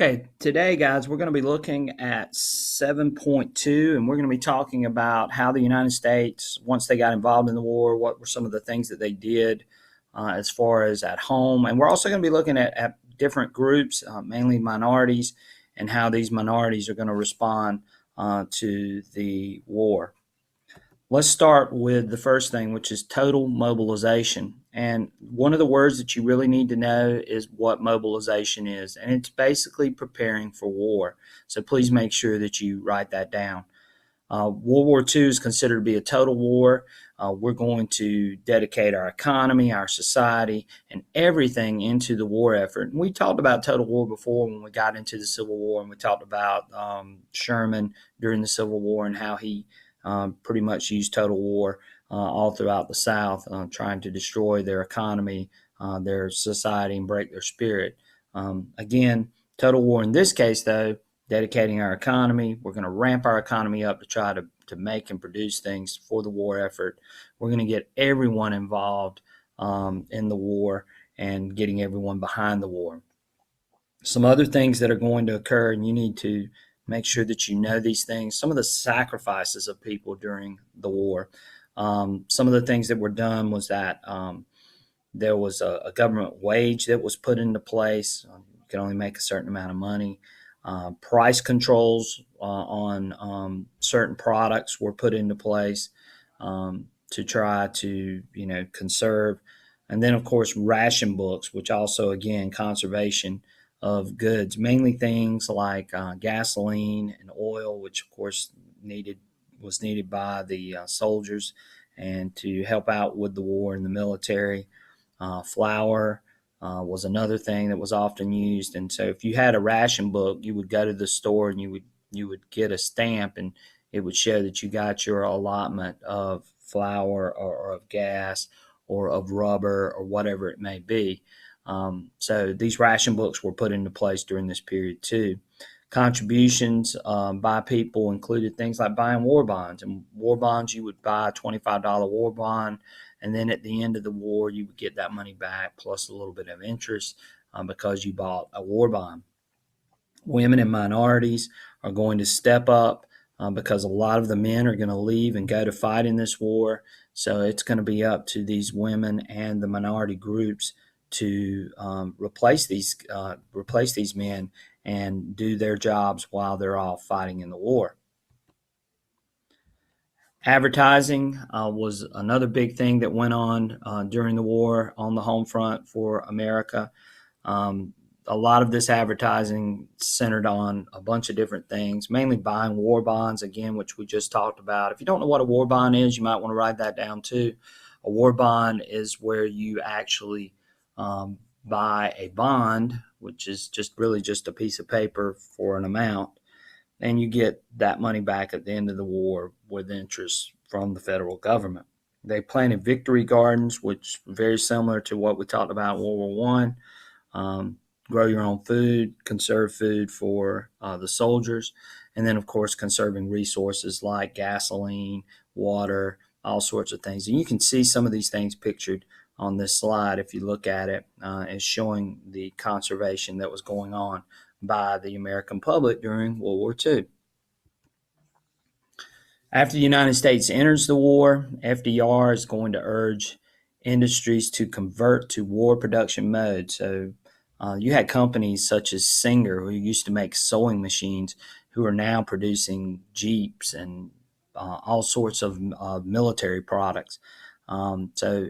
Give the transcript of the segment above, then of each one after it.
Okay, today, guys, we're going to be looking at 7.2, and we're going to be talking about how the United States, once they got involved in the war, what were some of the things that they did as far as at home. And we're also going to be looking at different groups, mainly minorities, and how these minorities are going to respond to the war. Let's start with the first thing, which is total mobilization. And one of the words that you really need to know is what mobilization is. And it's basically preparing for war. So please make sure that you write that down. World War II is considered to be a total war. We're going to dedicate our economy, our society, and everything into the war effort. And we talked about total war before when we got into the Civil War, and we talked about Sherman during the Civil War and how he pretty much used total war all throughout the South, trying to destroy their economy, their society, and break their spirit. Again, total war in this case, though, dedicating our economy. We're going to ramp our economy up to try to make and produce things for the war effort. We're going to get everyone involved in the war and getting everyone behind the war. Some other things that are going to occur, and you need to make sure that you know these things. Some of the sacrifices of people during the war. Some of the things that were done was that there was a government wage that was put into place. You could only make a certain amount of money. Price controls on certain products were put into place to try to conserve, and then of course ration books, which also again conservation of goods, mainly things like gasoline and oil, which of course was needed by the soldiers and to help out with the war in the military. Flour was another thing that was often used, and so if you had a ration book, you would go to the store and you would get a stamp, and it would show that you got your allotment of flour or of gas or of rubber or whatever it may be. So these ration books were put into place during this period too. Contributions by people included things like buying war bonds. And war bonds, you would buy a $25 war bond, and then at the end of the war, you would get that money back plus a little bit of interest because you bought a war bond. Women and minorities are going to step up because a lot of the men are going to leave and go to fight in this war. So it's going to be up to these women and the minority groups to replace these men and do their jobs while they're off fighting in the war. Advertising was another big thing that went on during the war on the home front for America. Um, a lot of this advertising centered on a bunch of different things, mainly buying war bonds, again, which we just talked about. If you don't know what a war bond is, you might want to write that down too. A war bond is where you actually buy a bond, which is just a piece of paper for an amount, and you get that money back at the end of the war with interest from the federal government. They planted victory gardens, which is very similar to what we talked about in World War One. Grow your own food, conserve food for the soldiers, and then of course conserving resources like gasoline, water, all sorts of things. And you can see some of these things pictured on this slide if you look at it, as showing the conservation that was going on by the American public during World War II. After the United States enters the war, FDR is going to urge industries to convert to war production mode. So you had companies such as Singer, who used to make sewing machines, who are now producing Jeeps and all sorts of military products. So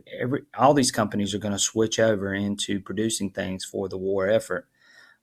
all these companies are going to switch over into producing things for the war effort.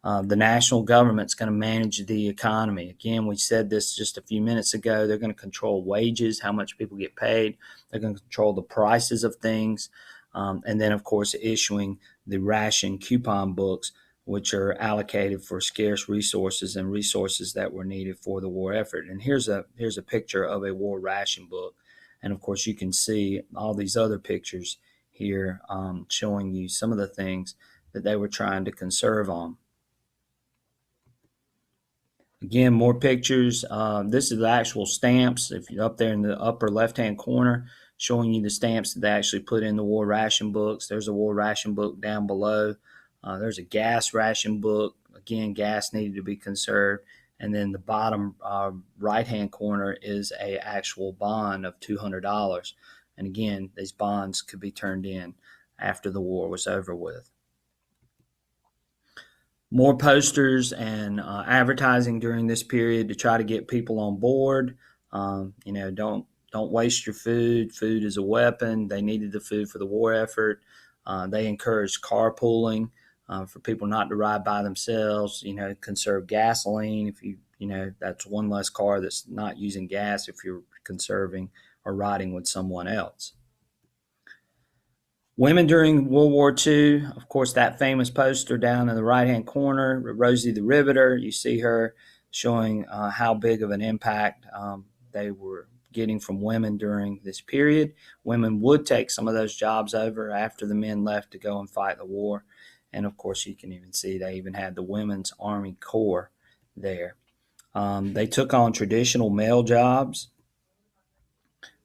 The national government's going to manage the economy. Again, we said this just a few minutes ago. They're going to control wages, how much people get paid. They're going to control the prices of things. And then, of course, issuing the ration coupon books, which are allocated for scarce resources and resources that were needed for the war effort. And here's a picture of a war ration book. And, of course, you can see all these other pictures here showing you some of the things that they were trying to conserve on. Again, more pictures. This is the actual stamps. If you're up there in the upper left-hand corner, showing you the stamps that they actually put in the war ration books. There's a war ration book down below. There's a gas ration book. again, gas needed to be conserved. And then the bottom right-hand corner is a actual bond of $200. And again, these bonds could be turned in after the war was over with. More posters and advertising during this period to try to get people on board. Don't waste your food. Food is a weapon. They needed the food for the war effort. They encouraged carpooling for people not to ride by themselves. Conserve gasoline. If that's one less car that's not using gas if you're conserving or riding with someone else. Women during World War II, of course, that famous poster down in the right-hand corner, Rosie the Riveter, you see her showing how big of an impact they were getting from women during this period. Women would take some of those jobs over after the men left to go and fight the war. And of course, you can even see they even had the Women's Army Corps there. They took on traditional male jobs.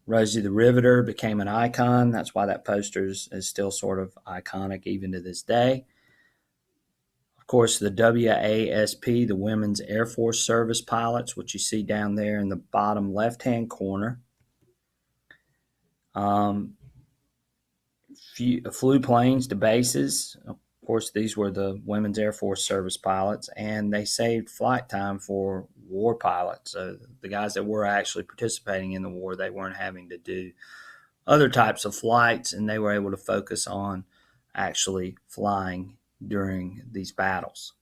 Rosie the Riveter became an icon. That's why that poster is still sort of iconic even to this day. Of course, the WASP, the Women's Air Force Service pilots, which you see down there in the bottom left-hand corner, flew planes to bases. Of course, these were the Women's Air Force Service pilots, and they saved flight time for war pilots. So the guys that were actually participating in the war, they weren't having to do other types of flights, and they were able to focus on actually flying during these battles.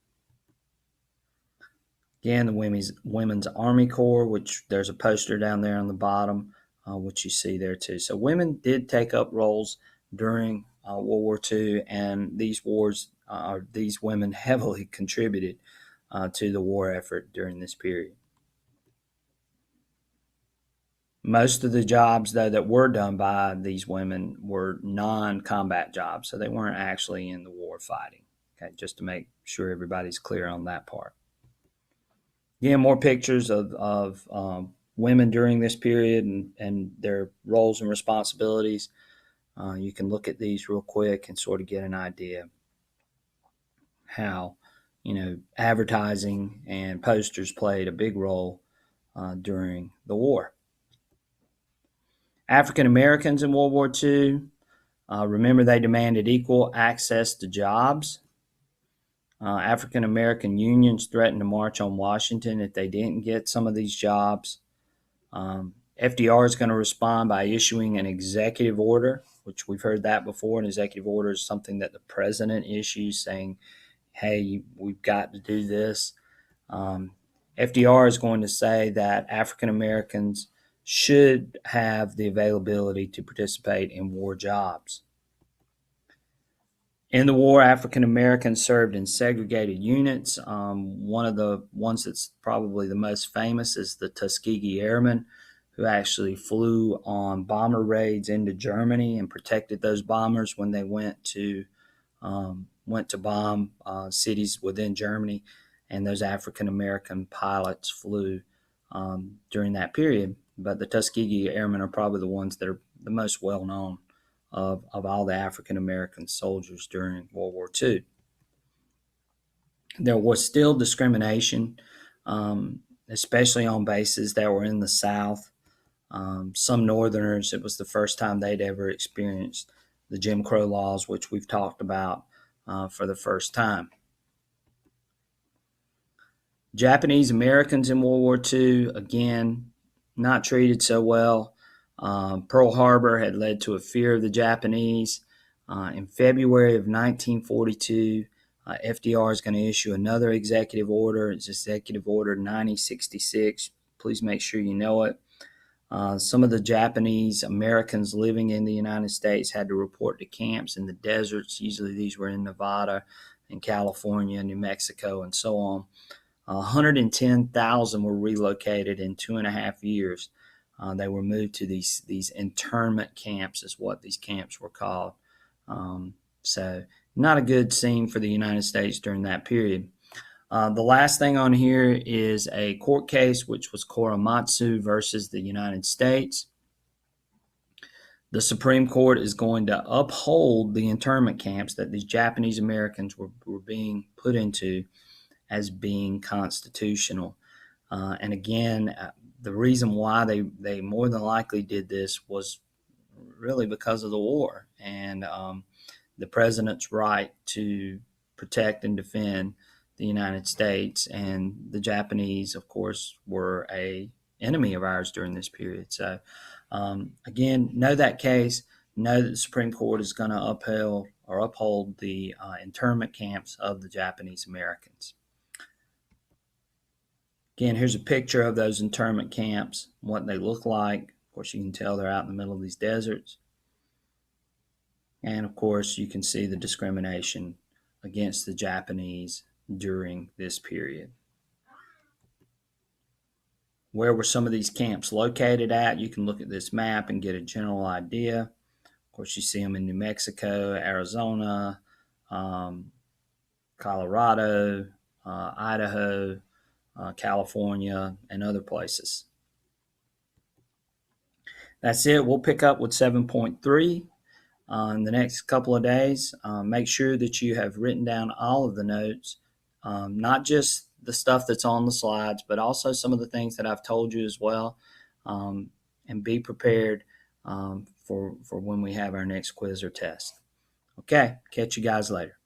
Again, the Women's Army Corps, which there's a poster down there on the bottom, which you see there too. So women did take up roles during World War II, and these women heavily contributed to the war effort during this period. Most of the jobs, though, that were done by these women were non-combat jobs, so they weren't actually in the war fighting. Okay, just to make sure everybody's clear on that part. Again, more pictures of women during this period and their roles and responsibilities. You can look at these real quick and sort of get an idea how advertising and posters played a big role during the war. African Americans in World War II, remember they demanded equal access to jobs. African American unions threatened to march on Washington if they didn't get some of these jobs. FDR is going to respond by issuing an executive order, which we've heard that before. An executive order is something that the president issues saying, hey, we've got to do this. FDR is going to say that African Americans should have the availability to participate in war jobs. In the war, African Americans served in segregated units. One of the ones that's probably the most famous is the Tuskegee Airmen, who actually flew on bomber raids into Germany and protected those bombers when they went to bomb cities within Germany. And those African American pilots flew during that period. But the Tuskegee Airmen are probably the ones that are the most well known of all the African American soldiers during World War II. There was still discrimination, especially on bases that were in the South. Some Northerners, it was the first time they'd ever experienced the Jim Crow laws, which we've talked about for the first time. Japanese Americans in World War II, again, not treated so well. Pearl Harbor had led to a fear of the Japanese. In February of 1942, FDR is going to issue another executive order. It's Executive Order 9066. Please make sure you know it. Some of the Japanese Americans living in the United States had to report to camps in the deserts. Usually these were in Nevada and California, New Mexico, and so on. 110,000 were relocated in 2.5 years. They were moved to these internment camps, is what these camps were called. So not a good scene for the United States during that period. The last thing on here is a court case, which was Korematsu versus the United States. The Supreme Court is going to uphold the internment camps that these Japanese Americans were being put into, as being constitutional. And again, the reason why they more than likely did this was really because of the war and the president's right to protect and defend the United States. And the Japanese, of course, were a enemy of ours during this period. So again, know that case. Know that the Supreme Court is going to uphold the internment camps of the Japanese Americans. Again, here's a picture of those internment camps, what they look like. Of course, you can tell they're out in the middle of these deserts. And of course, you can see the discrimination against the Japanese during this period. Where were some of these camps located at? You can look at this map and get a general idea. Of course, you see them in New Mexico, Arizona, Colorado, Idaho, California, and other places. That's it. We'll pick up with 7.3 in the next couple of days. Make sure that you have written down all of the notes, not just the stuff that's on the slides, but also some of the things that I've told you as well. And be prepared for when we have our next quiz or test. Okay, catch you guys later.